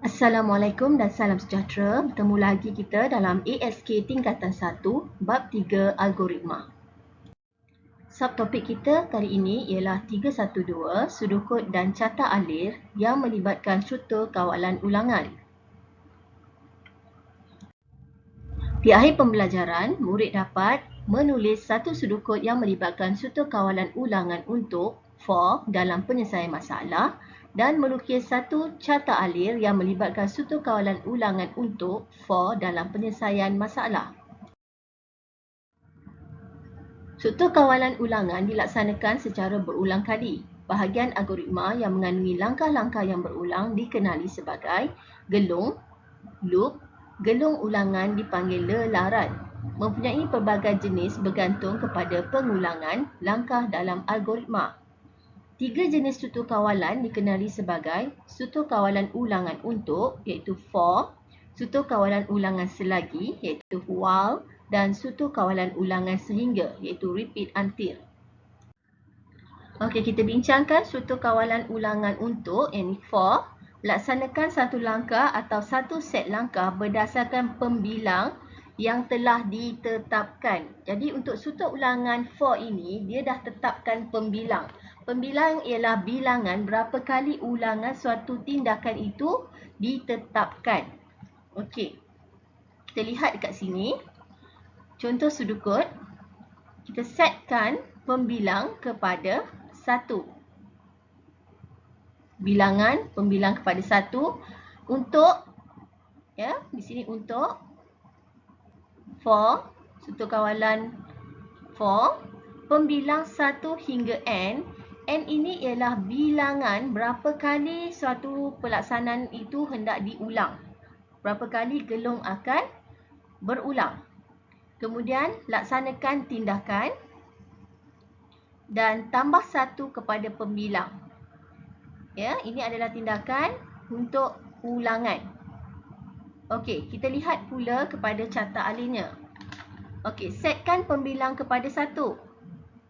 Assalamualaikum dan salam sejahtera. Bertemu lagi kita dalam ASK tingkatan 1, bab 3 algoritma. Subtopik kita kali ini ialah 312 sudukut dan carta alir yang melibatkan struktur kawalan ulangan. Di akhir pembelajaran, murid dapat menulis satu sudukut yang melibatkan struktur kawalan ulangan untuk for dalam penyelesaian masalah dan melukis satu carta alir yang melibatkan struktur kawalan ulangan untuk for dalam penyelesaian masalah. Struktur kawalan ulangan dilaksanakan secara berulang kali. Bahagian algoritma yang mengandungi langkah-langkah yang berulang dikenali sebagai gelung, loop. Gelung ulangan dipanggil lelaran. Mempunyai pelbagai jenis bergantung kepada pengulangan langkah dalam algoritma. Tiga jenis struktur kawalan dikenali sebagai struktur kawalan ulangan untuk iaitu for, struktur kawalan ulangan selagi iaitu while dan struktur kawalan ulangan sehingga iaitu repeat until. Okey, kita bincangkan struktur kawalan ulangan untuk yakni for. Laksanakan satu langkah atau satu set langkah berdasarkan pembilang yang telah ditetapkan. Jadi untuk struktur ulangan for ini, dia dah tetapkan pembilang. Pembilang ialah bilangan berapa kali ulangan suatu tindakan itu ditetapkan. Okey, kita lihat dekat sini. Contoh sudukut, kita setkan pembilang kepada 1. Bilangan pembilang kepada 1 untuk di sini untuk for, struktur kawalan for, pembilang 1 hingga n. N ini ialah bilangan berapa kali suatu pelaksanaan itu hendak diulang. Berapa kali gelung akan berulang. Kemudian laksanakan tindakan dan tambah 1 kepada pembilang. Ini adalah tindakan untuk ulangan. Okey, kita lihat pula kepada carta alirnya. Okey, setkan pembilang kepada 1.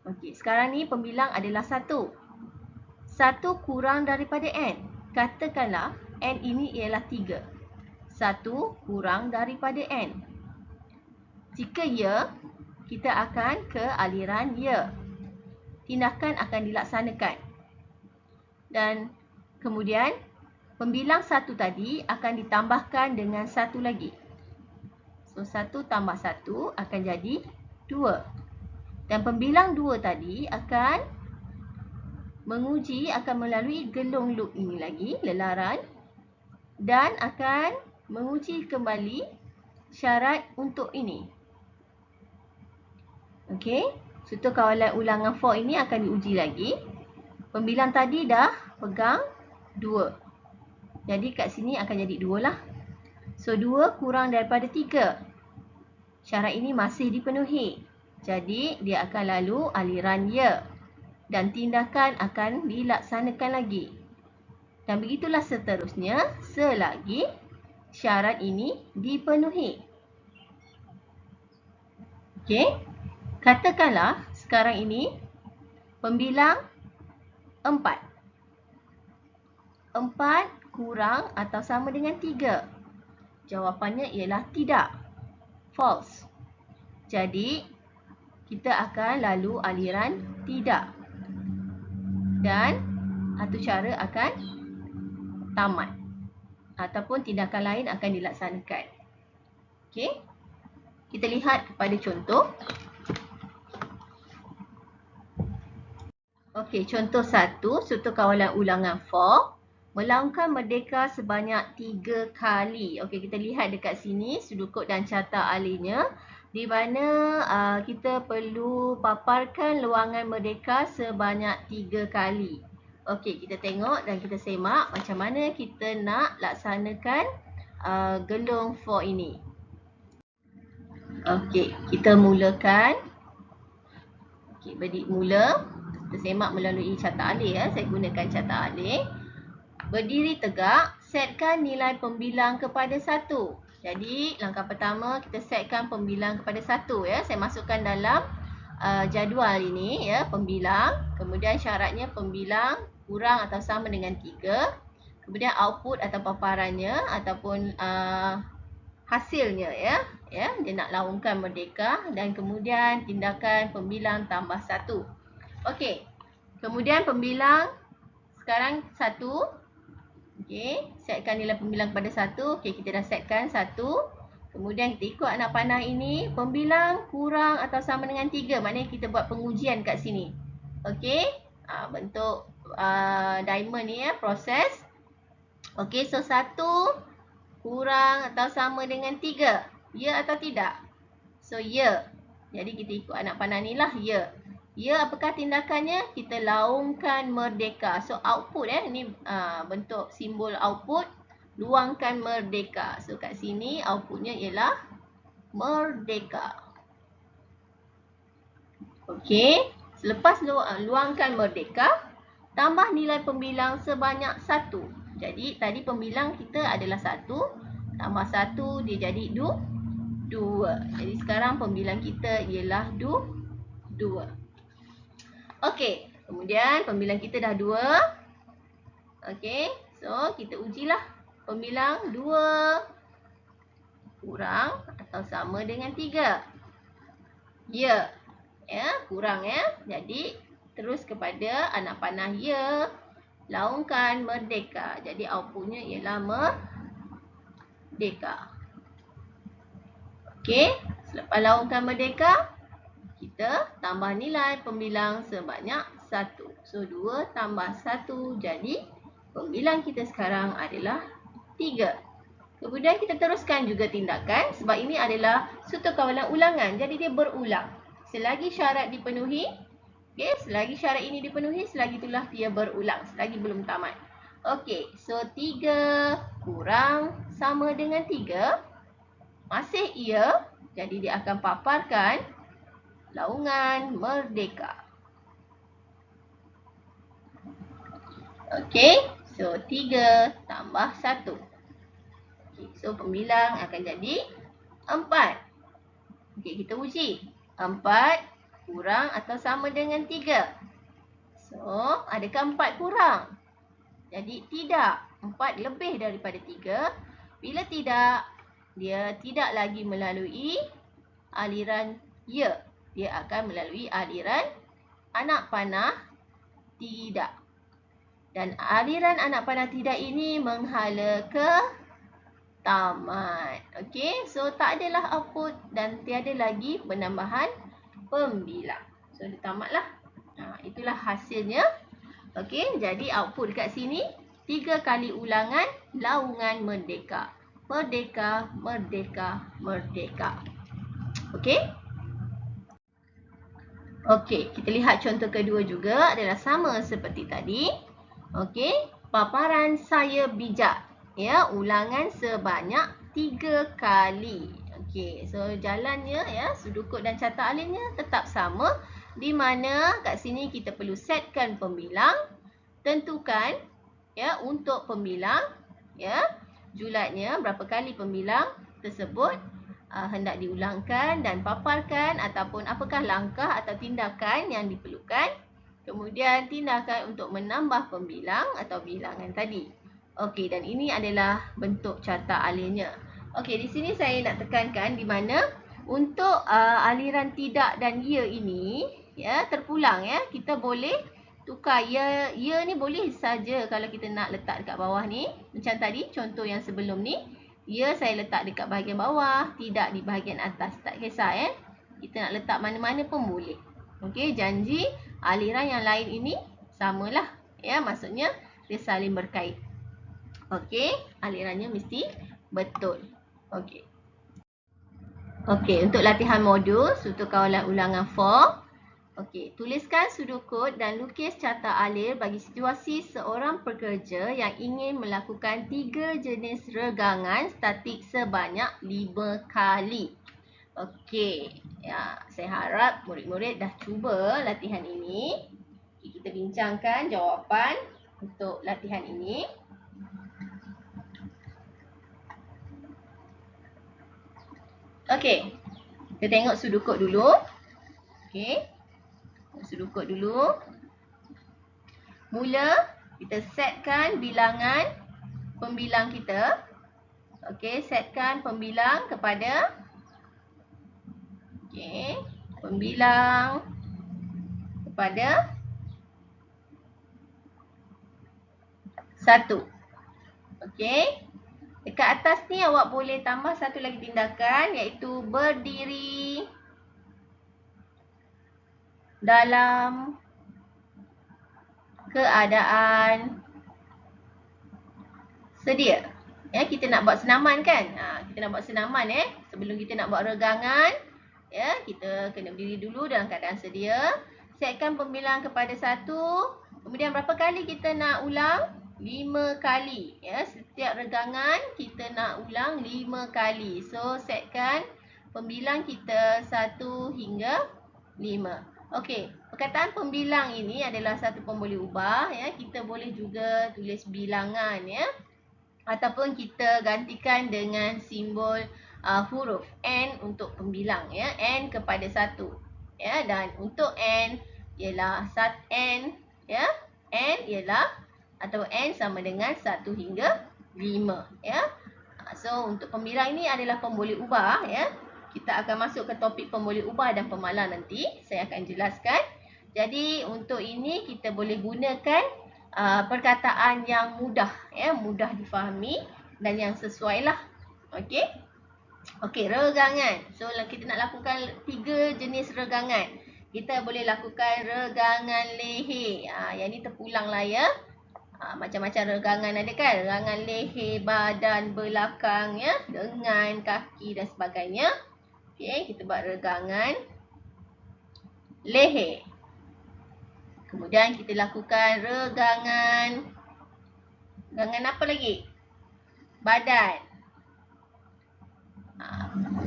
Okey, sekarang ni pembilang adalah 1. 1 kurang daripada n. Katakanlah n ini ialah 3. 1 kurang daripada n. Jika ya, kita akan ke aliran ya. Tindakan akan dilaksanakan. Dan kemudian pembilang 1 tadi akan ditambahkan dengan 1 lagi. So 1 tambah 1 akan jadi 2. Dan pembilang 2 tadi akan menguji, akan melalui gelung loop ini lagi, lelaran. Dan akan menguji kembali syarat untuk ini. Okey, struktur kawalan ulangan for ini akan diuji lagi. Pembilang tadi dah pegang 2. Jadi kat sini akan jadi 2 lah. So 2 kurang daripada 3. Syarat ini masih dipenuhi. Jadi dia akan lalu aliran ya. Dan tindakan akan dilaksanakan lagi. Dan begitulah seterusnya selagi syarat ini dipenuhi. Okey. Katakanlah sekarang ini pembilang 4. 4 kurang atau sama dengan 3. Jawapannya ialah tidak. False. Jadi, kita akan lalu aliran tidak. Dan satu cara akan tamat. Ataupun tindakan lain akan dilaksanakan. Okey. Kita lihat kepada contoh. Okey, contoh 1, struktur kawalan ulangan for. Melaungkan merdeka sebanyak 3 kali. Okey, kita lihat dekat sini sudukut dan carta alirnya. Di mana kita perlu paparkan luangan merdeka sebanyak 3 kali. Okey, kita tengok dan kita semak macam mana kita nak laksanakan gelung for ini. Okey, kita mulakan. Okey, berdik mula. Kita semak melalui carta alir. Saya gunakan carta alir. Berdiri tegak, setkan nilai pembilang kepada 1. Jadi langkah pertama kita setkan pembilang kepada 1 ya. Saya masukkan dalam jadual ini ya, pembilang. Kemudian syaratnya pembilang kurang atau sama dengan 3. Kemudian output atau paparannya ataupun hasilnya ya. Dia nak laungkan merdeka dan kemudian tindakan pembilang tambah 1. Okey. Kemudian pembilang sekarang 1. Okey, setkan nilai pembilang pada 1. Okey, kita dah setkan 1. Kemudian kita ikut anak panah ini, pembilang kurang atau sama dengan 3. Maknanya kita buat pengujian kat sini. Okey, bentuk diamond ni ya, proses. Okey, so 1 kurang atau sama dengan 3. Ya atau tidak? So, ya. Jadi, kita ikut anak panah ni lah, ya. Ya, apakah tindakannya? Kita laungkan merdeka. So, output ni bentuk simbol output. Luangkan merdeka. So, kat sini outputnya ialah merdeka. Okey. Selepas luangkan merdeka, tambah nilai pembilang sebanyak 1. Jadi, tadi pembilang kita adalah 1. Tambah 1, dia jadi 2. Jadi, sekarang pembilang kita ialah 2. Okey. Kemudian, pembilang kita dah 2. Okey. So, kita ujilah. Pembilang 2 kurang atau sama dengan 3. Ya. Ya, kurang ya. Jadi, terus kepada anak panah ya. Laungkan merdeka. Jadi, outputnya ialah merdeka. Okey. Selepas laungkan merdeka, kita tambah nilai pembilang sebanyak 1. So, 2 tambah 1 jadi pembilang kita sekarang adalah 3. Kemudian kita teruskan juga tindakan sebab ini adalah suatu kawalan ulangan. Jadi dia berulang. Selagi syarat dipenuhi, selagi syarat ini dipenuhi, selagi itulah dia berulang. Selagi belum tamat. Okey, so 3 kurang sama dengan 3. Masih ia, jadi dia akan paparkan laungan merdeka. Okey, so 3 tambah 1. Okay, so pembilang akan jadi 4. Okey, kita uji. 4 kurang atau sama dengan 3. So, adakah 4 kurang? Jadi tidak. 4 lebih daripada 3. Bila tidak, dia tidak lagi melalui aliran ya. Dia akan melalui aliran anak panah tidak. Dan aliran anak panah tidak ini menghala ke tamat. Okey, so tak adalah output dan tiada lagi penambahan pembilang. So dia tamatlah. Itulah hasilnya. Okey, jadi output dekat sini 3 kali ulangan laungan merdeka. Merdeka, merdeka, merdeka. Okey? Okey, kita lihat contoh kedua juga adalah sama seperti tadi. Okey, paparan saya bijak. Ya, ulangan sebanyak 3 kali. Okey, so jalannya ya, sudukut dan carta alinnya tetap sama. Di mana kat sini kita perlu setkan pembilang. Tentukan ya untuk pembilang ya, julatnya berapa kali pembilang tersebut hendak diulangkan dan paparkan ataupun apakah langkah atau tindakan yang diperlukan. Kemudian tindakan untuk menambah pembilang atau bilangan tadi. Okey, dan ini adalah bentuk carta alinnya. Okey, di sini saya nak tekankan di mana untuk aliran tidak dan ya ini ya terpulang ya. Kita boleh tukar ya ni boleh saja kalau kita nak letak dekat bawah ni. Macam tadi contoh yang sebelum ni, ya saya letak dekat bahagian bawah, tidak di bahagian atas. Tak kisah ya. Kita nak letak mana-mana pun boleh. Okey, janji aliran yang lain ini samalah ya, maksudnya dia saling berkait. Okey, alirannya mesti betul. Okey. Okey, untuk latihan modul suatu kawalan ulangan 4. Okey, tuliskan sudukut dan lukis carta alir bagi situasi seorang pekerja yang ingin melakukan 3 jenis regangan statik sebanyak 5 kali. Okey, ya, saya harap murid-murid dah cuba latihan ini. Okay, kita bincangkan jawapan untuk latihan ini. Okey, kita tengok sudukut dulu. Okey, sudukut dulu. Mula, kita setkan bilangan pembilang kita. Okey, setkan pembilang kepada pembilang kepada 1. Okey. Dekat atas ni awak boleh tambah satu lagi tindakan, iaitu berdiri dalam keadaan sedia. Ya, kita nak buat senaman kan? Kita nak buat senaman sebelum kita nak buat regangan, ya, kita kena berdiri dulu dalam keadaan sedia. Setkan pembilang kepada 1. Kemudian berapa kali kita nak ulang? 5 kali. Ya, setiap regangan kita nak ulang 5 kali. So, setkan pembilang kita 1 hingga 5. Okey, perkataan pembilang ini adalah satu pun boleh ubah. Ya, kita boleh juga tulis bilangan, ya. Ataupun kita gantikan dengan simbol huruf N untuk pembilang, ya, N kepada 1, ya, dan untuk N ialah N, ya, N ialah atau N sama dengan 1 hingga 5, ya. So untuk pembilang ini adalah pemboleh ubah, ya. Kita akan masuk ke topik pemboleh ubah dan pemalang nanti, saya akan jelaskan. Jadi untuk ini kita boleh gunakan perkataan yang mudah, ya, mudah difahami dan yang sesuai lah. Okey. Okey, regangan. So kita nak lakukan 3 jenis regangan. Kita boleh lakukan regangan leher. Yang ni terpulang lah, ya. Macam-macam regangan ada kan? Regangan leher, badan, belakang, ya, lengan, kaki dan sebagainya. Okey, kita buat regangan leher. Kemudian kita lakukan regangan apa lagi? Badan.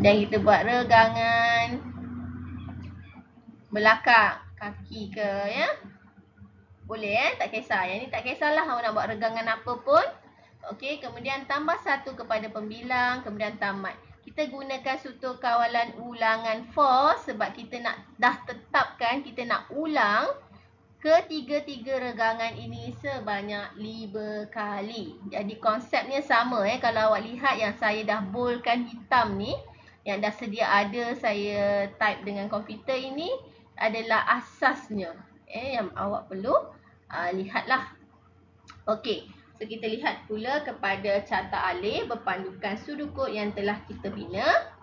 Dan kita buat regangan belakang, kaki ke, ya. Boleh, tak kisah. Yang ni tak kisahlah awak nak buat regangan apa pun. Okey, kemudian tambah 1 kepada pembilang, kemudian tamat. Kita gunakan struktur kawalan ulangan for sebab kita nak dah tetapkan kita nak ulang ketiga-tiga regangan ini sebanyak 5 kali. Jadi konsepnya sama, kalau awak lihat yang saya dah boldkan hitam ni, yang dah sedia ada saya type dengan komputer ini adalah asasnya, yang awak perlu lihatlah. Okey, so kita lihat pula kepada carta alih berpandukan sudukut yang telah kita bina.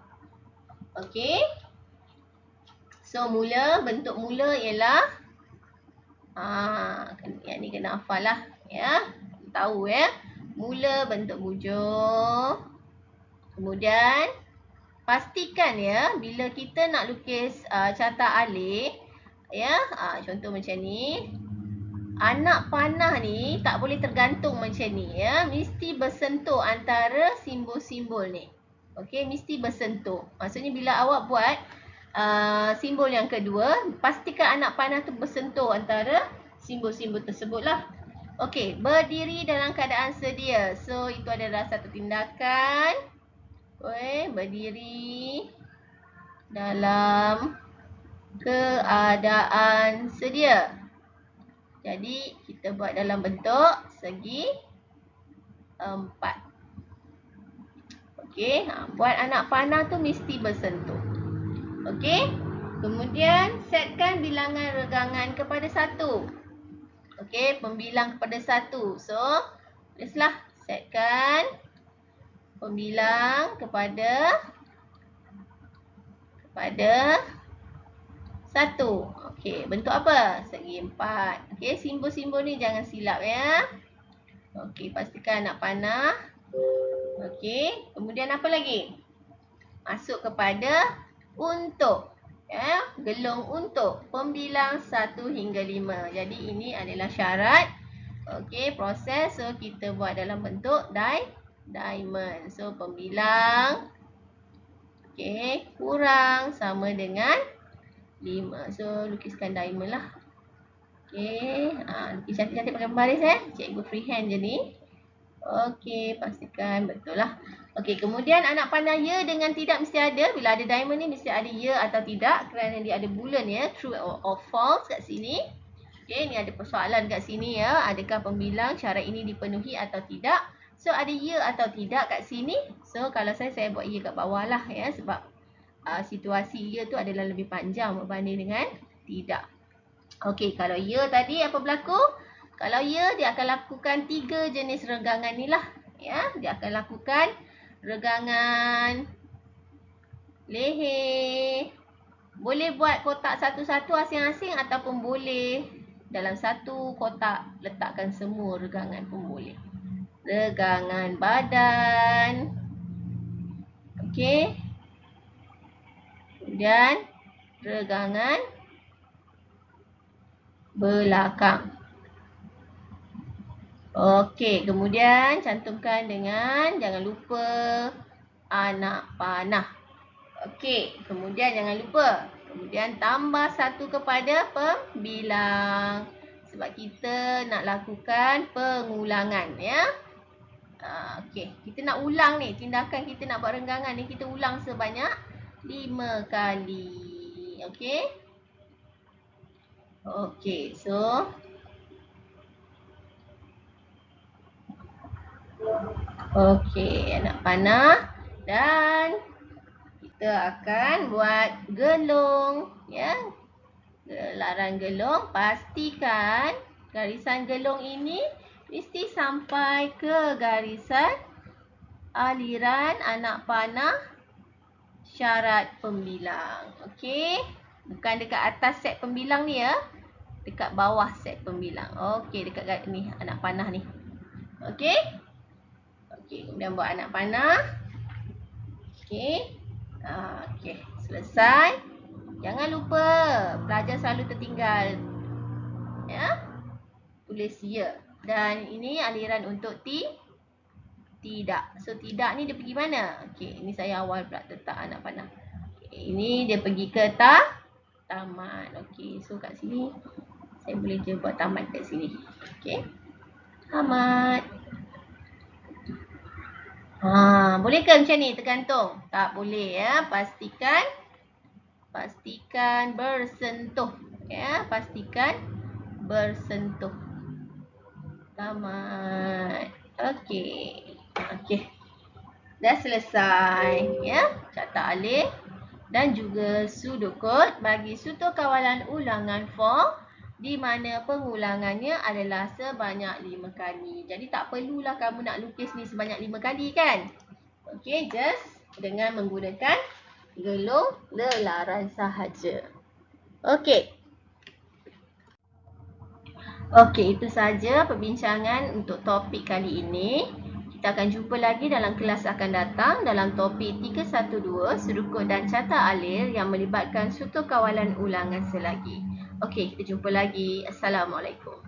Okey. So bentuk mula ialah yang ni kena hafal lah, ya. Tahu, ya. Mula bentuk bujur. Kemudian pastikan, ya, bila kita nak lukis carta alih, ya, contoh macam ni. Anak panah ni tak boleh tergantung macam ni, ya. Mesti bersentuh antara simbol-simbol ni. Okey, mesti bersentuh. Maksudnya bila awak buat simbol yang kedua, pastikan anak panah tu bersentuh antara simbol-simbol tersebut lah. Okey, berdiri dalam keadaan sedia. So itu adalah satu tindakan. Berdiri dalam keadaan sedia. Jadi kita buat dalam bentuk segi 4. Okey, buat anak panah tu mesti bersentuh. Okey. Kemudian setkan bilangan regangan kepada 1. Okey, pembilang kepada 1. So, tulislah setkan pembilang kepada 1. Okey, bentuk apa? Segi 4. Okey, simbol-simbol ni jangan silap, ya. Okey, pastikan anak panah. Okey, kemudian apa lagi? Masuk kepada untuk, ya, gelung untuk pembilang 1 hingga 5. Jadi ini adalah syarat. Okey, proses. So kita buat dalam bentuk diamond. So pembilang, okey, kurang sama dengan 5. So lukiskan diamond lah. Okey, lukis cantik-cantik pakai baris, cikgu freehand je ni. Okey, pastikan betul lah. Okey, kemudian anak panah ya dengan tidak mesti ada. Bila ada diamond ni mesti ada ya atau tidak kerana dia ada bulan, ya, true or false kat sini. Okey, ni ada persoalan kat sini, ya. Adakah pembilang syarat ini dipenuhi atau tidak? So ada ya atau tidak kat sini. So kalau saya buat ya kat bawah lah ya, sebab situasi ya tu adalah lebih panjang berbanding dengan tidak. Okey, kalau ya tadi apa berlaku? Kalau ya, dia akan lakukan 3 jenis regangan ni lah. Ya, dia akan lakukan regangan leher. Boleh buat kotak satu-satu asing-asing ataupun boleh dalam satu kotak letakkan semua regangan pun boleh. Regangan badan. Okey. Kemudian regangan belakang. Okey, kemudian cantumkan dengan jangan lupa anak panah. Okey, kemudian jangan lupa. Kemudian tambah 1 kepada pembilang. Sebab kita nak lakukan pengulangan ya. Okey, kita nak ulang ni. Tindakan kita nak buat renggangan ni, kita ulang sebanyak 5 kali. Okey. Okey, so okey, anak panah dan kita akan buat gelung ya. Gelaran gelung, pastikan garisan gelung ini mesti sampai ke garisan aliran anak panah syarat pembilang. Okey, bukan dekat atas set pembilang ni ya, dekat bawah set pembilang. Okey, dekat ni anak panah ni. Okey. Okey, kemudian buat anak panah. Okey. Okey, selesai. Jangan lupa pelajar selalu tertinggal. Ya. Tulis ya. Dan ini aliran untuk tidak. So tidak ni dia pergi mana? Okey, ini saya awal pula letak anak panah. Okay, ini dia pergi ke taman. Okey, so kat sini saya boleh je buat tamat kat sini. Okey. Tamat. Boleh ke macam ni tergantung? Tak boleh ya. Pastikan bersentuh. Ya, pastikan bersentuh. Tamat. Okey. Okey. Dah selesai ya. Catat alih dan juga sudukut bagi sutur kawalan ulangan form di mana pengulangannya adalah sebanyak 5 kali. Jadi tak perlulah kamu nak lukis ni sebanyak 5 kali kan? Okey, just dengan menggunakan gelung lelaran sahaja. Okey. Okey, itu saja perbincangan untuk topik kali ini. Kita akan jumpa lagi dalam kelas akan datang dalam topik 312 sudukut dan catat alir yang melibatkan sutur kawalan ulangan selagi. Okey, kita jumpa lagi. Assalamualaikum.